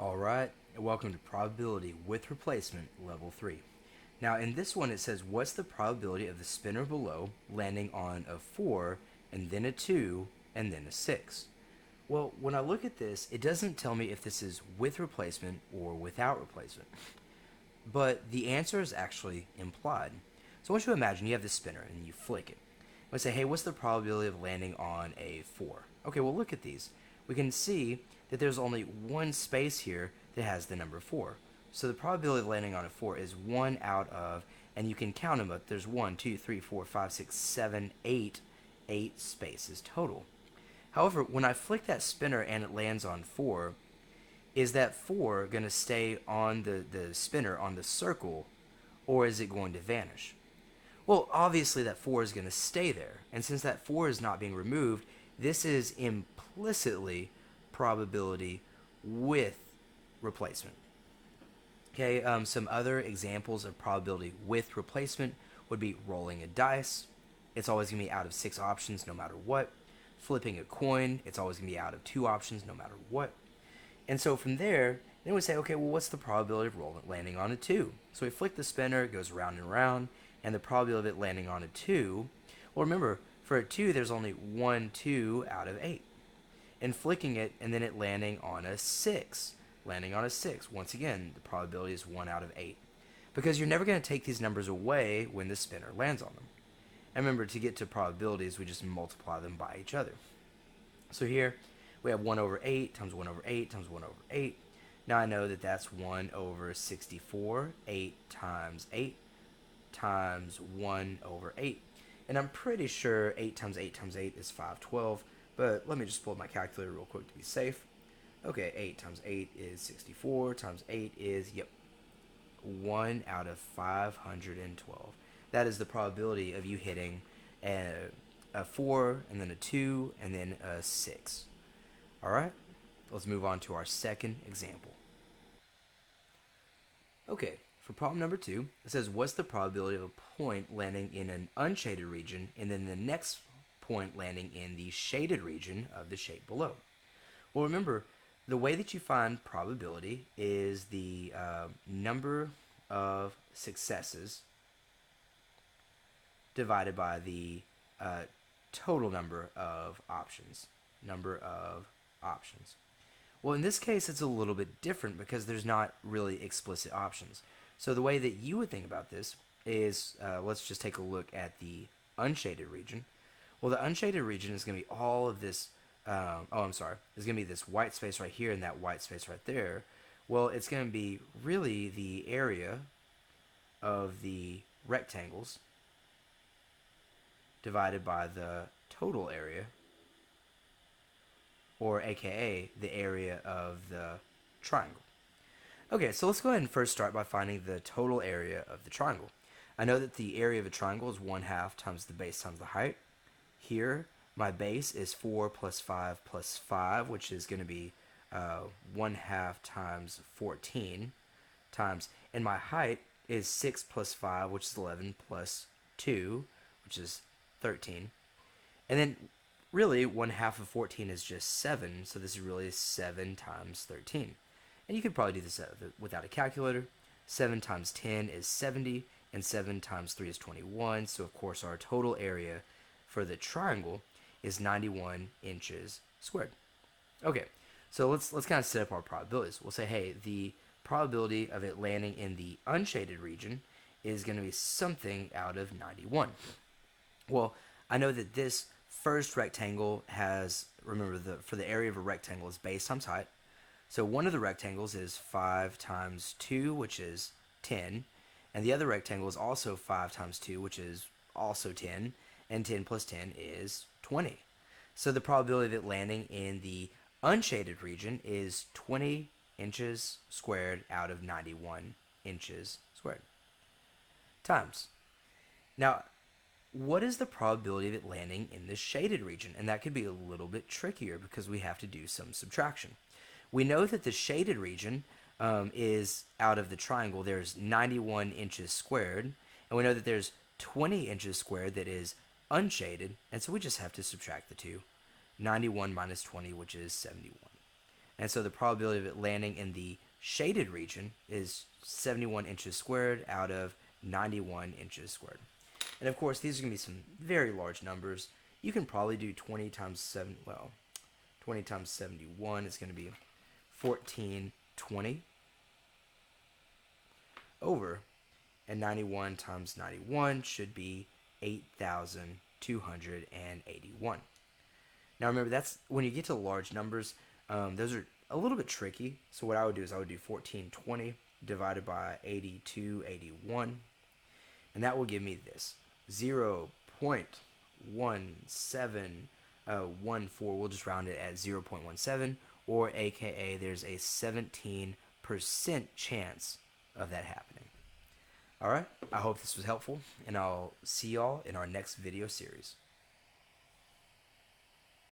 Alright, welcome to Probability with Replacement Level 3. Now in this one it says what's the probability of the spinner below landing on a 4 and then a 2 and then a 6? Well, when I look at this, it doesn't tell me if this is with replacement or without replacement. But the answer is actually implied. So I want you to imagine you have this spinner and you flick it. Let's say, hey, what's the probability of landing on a 4? Okay, well look at these. We can see that there's only one space here that has the number 4. So the probability of landing on a 4 is 1 out of, and you can count them up, there's 1, 2, 3, 4, 5, 6, 7, 8 spaces total. However, when I flick that spinner and it lands on 4, is that 4 going to stay on the spinner on the circle, or is it going to vanish? Well, obviously that 4 is going to stay there. And since that 4 is not being removed, this is implicitly probability with replacement. Okay, some other examples of probability with replacement would be rolling a dice. It's always going to be out of 6 options no matter what. Flipping a coin, it's always going to be out of 2 options no matter what. And so from there, then we say, okay, well, what's the probability of landing on a 2? So we flick the spinner, it goes round and round, and the probability of it landing on a 2, well, remember, for a 2, there's only 1 2 out of 8. And flicking it, and then it landing on a 6. Landing on a 6, once again, the probability is 1 out of 8. Because you're never going to take these numbers away when the spinner lands on them. And remember, to get to probabilities, we just multiply them by each other. So here, we have 1 over 8 times 1 over 8 times 1 over 8. Now I know that that's 1 over 64, 8 times 8 times 1 over 8. And I'm pretty sure 8 times 8 times 8 is 512, but let me just pull up my calculator real quick to be safe. Okay, 8 times 8 is 64, times 8 is, 1 out of 512. That is the probability of you hitting a 4, and then a 2, and then a 6. Alright, let's move on to our second example. Okay, for problem number 2, it says what's the probability of a point landing in an unshaded region and then the next point landing in the shaded region of the shape below? Well, remember, the way that you find probability is the number of successes divided by the total number of options. Well, in this case, it's a little bit different because there's not really explicit options. So the way that you would think about this is, let's just take a look at the unshaded region. Well, the unshaded region is going to be all of this, there's going to be this white space right here and that white space right there. Well, it's going to be really the area of the rectangles divided by the total area, or aka the area of the triangle. Okay, so let's go ahead and first start by finding the total area of the triangle. I know that the area of a triangle is 1/2 times the base times the height. Here, my base is 4 plus 5 plus 5, which is going to be 1/2 times 14 times, and my height is 6 plus 5, which is 11, plus 2, which is 13. And then really 1/2 of 14 is just 7, so this is really 7 times 13. And you could probably do this without a calculator. 7 times 10 is 70, and 7 times 3 is 21, so of course our total area for the triangle is 91 inches squared. Okay, so let's kind of set up our probabilities. We'll say, hey, the probability of it landing in the unshaded region is going to be something out of 91. Well, I know that this first rectangle has, remember, for the area of a rectangle is base times height. So one of the rectangles is 5 times 2, which is 10. And the other rectangle is also 5 times 2, which is also 10. And 10 plus 10 is 20. So the probability of it landing in the unshaded region is 20 inches squared out of 91 inches squared. Times. Now, what is the probability of it landing in the shaded region? And that could be a little bit trickier because we have to do some subtraction. We know that the shaded region is out of the triangle, there's 91 inches squared, and we know that there's 20 inches squared that is unshaded, and so we just have to subtract the two. 91 minus 20, which is 71. And so the probability of it landing in the shaded region is 71 inches squared out of 91 inches squared. And of course, these are going to be some very large numbers. You can probably do 20 times 7, well, 20 times 71 is going to be 1420 over, and 91 times 91 should be 8,281. Now remember, that's when you get to large numbers, those are a little bit tricky. So what I would do is I would do 1420 divided by 8281, and that will give me this 0.1714. We'll just round it at 0.17, or aka there's a 17% chance of that happening. Alright, I hope this was helpful, and I'll see y'all in our next video series.